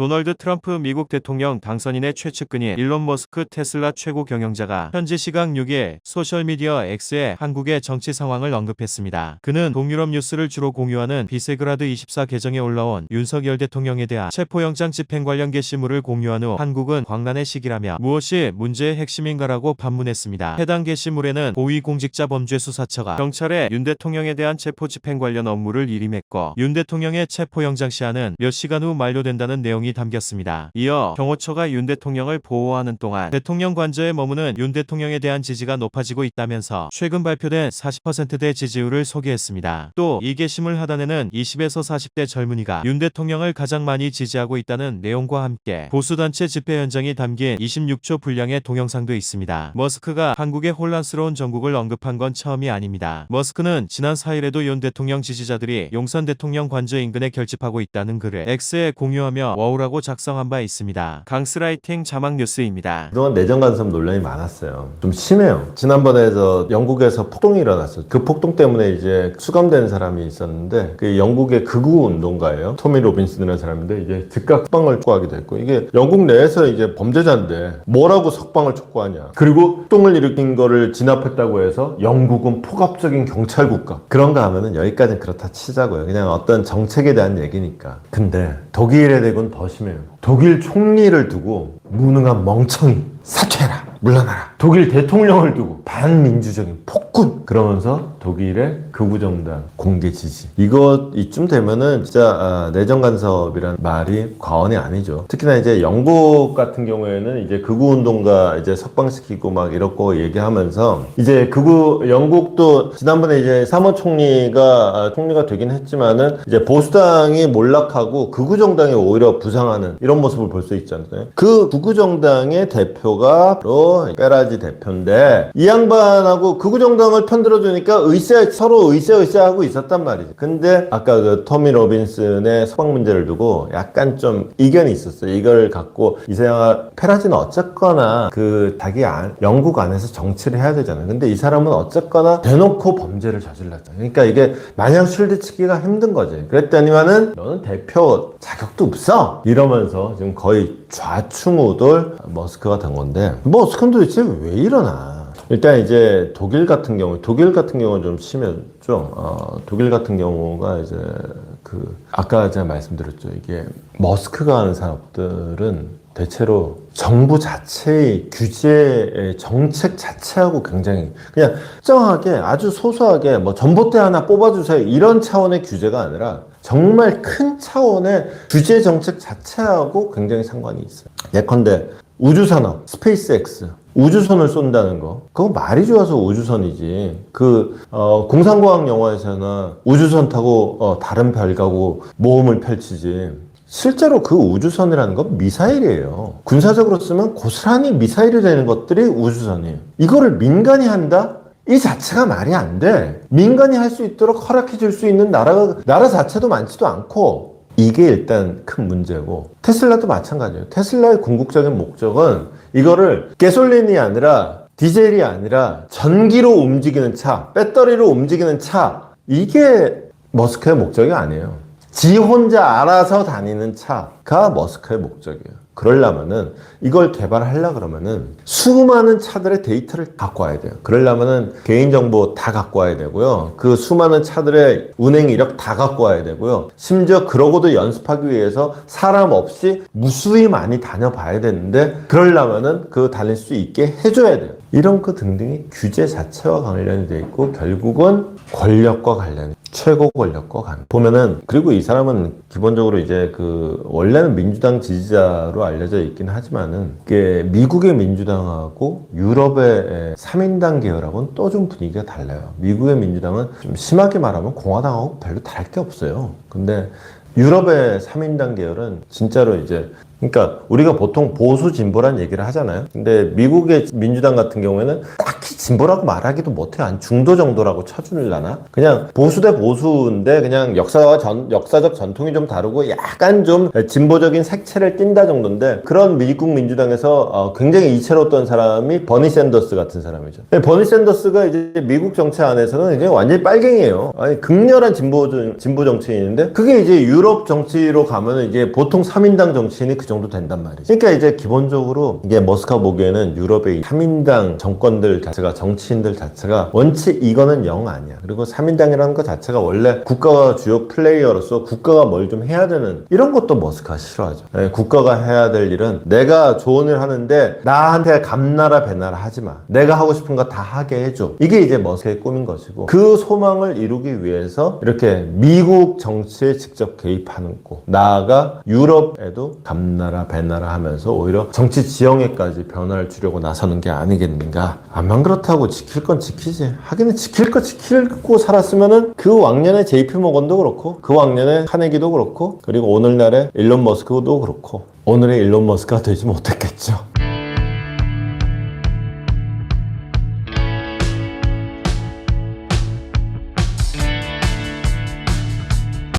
도널드 트럼프 미국 대통령 당선인의 최측근인 일론 머스크 테슬라 최고 경영자가 현지 시각 6일 소셜미디어 X에 한국의 정치 상황을 언급했습니다. 그는 동유럽 뉴스를 주로 공유하는 비세그라드 24 계정에 올라온 윤석열 대통령에 대한 체포영장 집행 관련 게시물을 공유한 후 한국은 광란의 시기라며 무엇이 문제의 핵심인가라고 반문했습니다. 해당 게시물에는 고위공직자범죄수사처가 경찰에 윤 대통령에 대한 체포 집행 관련 업무를 일임했고 윤 대통령의 체포영장 시한은 몇 시간 후 만료된다는 내용이 담겼습니다. 이어 경호처가 윤 대통령을 보호하는 동안 대통령 관저에 머무는 윤 대통령에 대한 지지가 높아지고 있다면서 최근 발표된 40%대 지지율을 소개했습니다. 또 이 게시물 하단에는 20에서 40대 젊은이가 윤 대통령을 가장 많이 지지하고 있다는 내용과 함께 보수단체 집회 현장이 담긴 26초 분량의 동영상도 있습니다. 머스크가 한국의 혼란스러운 정국을 언급한 건 처음이 아닙니다. 머스크는 지난 4일에도 윤 대통령 지지자들이 용산 대통령 관저 인근에 결집하고 있다는 글을 X에 공유하며 워우라고 작성한 바 있습니다. 강스라이팅 자막 뉴스입니다. 그동안 내정 간섭 논란이 많았어요. 좀 심해요. 지난번에 영국에서 폭동이 일어났어요. 그 폭동 때문에 이제 수감된 사람이 있었는데 그 영국의 극우 운동가예요. 토미 로빈슨이라는 사람인데 이제 즉각 석방을 촉구하기도 했고 이게 영국 내에서 이제 범죄자인데 뭐라고 석방을 촉구하냐. 그리고 폭동을 일으킨 거를 진압했다고 해서 영국은 폭압적인 경찰 국가. 그런가 하면은 여기까지는 그렇다 치자고요. 그냥 어떤 정책에 대한 얘기니까. 근데 독일에 대군 더 심해요. 독일 총리를 두고 무능한 멍청이 사퇴해라 물러나라. 독일 대통령을 두고 반민주적인 폭군 그러면서 독일의 극우정당 공개 지지. 이쯤 되면은 진짜 내정 간섭이란 말이 과언이 아니죠. 특히나 이제 영국 같은 경우에는 이제 극우 운동가 이제 석방시키고 막 이렇고 얘기하면서 이제 영국도 지난번에 이제 사무총리가 총리가 되긴 했지만은 이제 보수당이 몰락하고 극우정당이 오히려 부상하는 이런 모습을 볼 수 있지 않나요? 그 극우정당의 대표가 바로 페라지 대표인데 이 양반하고 극우정당을 편들어주니까 서로 으쌰으쌰하고 있었단 말이지. 근데 아까 그 토미 로빈슨의 석방 문제를 두고 약간 좀 이견이 있었어요. 이걸 갖고 페라지는 어쨌거나 영국 안에서 정치를 해야 되잖아요. 근데 이 사람은 어쨌거나 대놓고 범죄를 저질렀잖아요. 그러니까 이게 마냥 실드치기가 힘든 거지. 그랬더니만은 너는 대표 자격도 없어 이러면서 지금 거의 좌충우돌 머스크가 된 건데 머스크는 도대체 왜 이러나. 일단 이제 독일 같은 경우는 좀 심했죠. 독일 같은 경우가 이제 아까 제가 말씀드렸죠. 이게 머스크가 하는 산업들은 대체로 정부 자체의 규제, 정책 자체하고 굉장히 그냥 특정하게 아주 소소하게 뭐 전봇대 하나 뽑아주세요 이런 차원의 규제가 아니라 정말 큰 차원의 규제 정책 자체하고 굉장히 상관이 있어요. 예컨대 우주산업, 스페이스X 우주선을 쏜다는 거 그거 말이 좋아서 우주선이지. 공상과학 영화에서나 우주선 타고 다른 별 가고 모험을 펼치지. 실제로 그 우주선이라는 건 미사일이에요. 군사적으로 쓰면 고스란히 미사일이 되는 것들이 우주선이에요. 이거를 민간이 한다? 이 자체가 말이 안 돼. 민간이 할 수 있도록 허락해 줄 수 있는 나라 자체도 많지도 않고 이게 일단 큰 문제고 테슬라도 마찬가지예요. 테슬라의 궁극적인 목적은 이거를 가솔린이 아니라 디젤이 아니라 전기로 움직이는 차, 배터리로 움직이는 차 이게 머스크의 목적이 아니에요. 지 혼자 알아서 다니는 차가 머스크의 목적이에요. 그러려면은 이걸 개발하려 그러면은 수많은 차들의 데이터를 갖고 와야 돼요. 그러려면은 개인정보 다 갖고 와야 되고요. 그 수많은 차들의 운행 이력 다 갖고 와야 되고요. 심지어 그러고도 연습하기 위해서 사람 없이 무수히 많이 다녀봐야 되는데 그러려면은 달릴 수 있게 해줘야 돼요. 이런 등등이 규제 자체와 관련이 돼 있고 결국은 권력과 관련이 최고 권력과 보면은 그리고 이 사람은 기본적으로 이제 원래는 민주당 지지자로 알려져 있긴 하지만은 이게 미국의 민주당하고 유럽의 3인당 계열하고는 또 좀 분위기가 달라요. 미국의 민주당은 좀 심하게 말하면 공화당하고 별로 다를 게 없어요. 근데 유럽의 3인당 계열은 진짜로 이제 그러니까 우리가 보통 보수 진보란 얘기를 하잖아요. 근데 미국의 민주당 같은 경우에는 딱히 진보라고 말하기도 못해요. 한 중도 정도라고 쳐주려나? 그냥 보수 대 보수인데 그냥 역사적 전통이 좀 다르고 약간 좀 진보적인 색채를 띈다 정도인데, 그런 미국 민주당에서 굉장히 이채로웠던 사람이 버니 샌더스 같은 사람이죠. 버니 샌더스가 이제 미국 정치 안에서는 이제 완전히 빨갱이에요. 아니, 극렬한 진보 정치인인데, 그게 이제 유럽 정치로 가면은 이제 보통 3인당 정치인이 그 정도 된단 말이죠. 그러니까 이제 기본적으로 이게 머스크가 보기에는 유럽의 3인당 정권들 자체가, 정치인들 자체가 원칙 이거는 영 아니야. 그리고 3인당이라는 것 자체가 원래 국가가 주요 플레이어로서 국가가 뭘 좀 해야 되는, 이런 것도 머스크가 싫어하죠. 국가가 해야 될 일은 내가 좋은 일 하는데 나한테 감나라 배나라 하지 마. 내가 하고 싶은 거 다 하게 해줘. 이게 이제 머스크의 꿈인 것이고, 그 소망을 이루기 위해서 이렇게 미국 정치에 직접 개입하는 거, 나아가 유럽에도 감나라 배나라 하면서 오히려 정치 지형에까지 변화를 주려고 나서는 게 아니겠는가. 암만 그렇다고 지킬 건 지키지. 하기는 지킬 거 지키고 살았으면은 그 왕년에 JP 모건도 그렇고, 그 왕년에 카네기도 그렇고, 그리고 오늘날의 일론 머스크도 그렇고, 오늘의 일론 머스크가 되지 못했겠죠.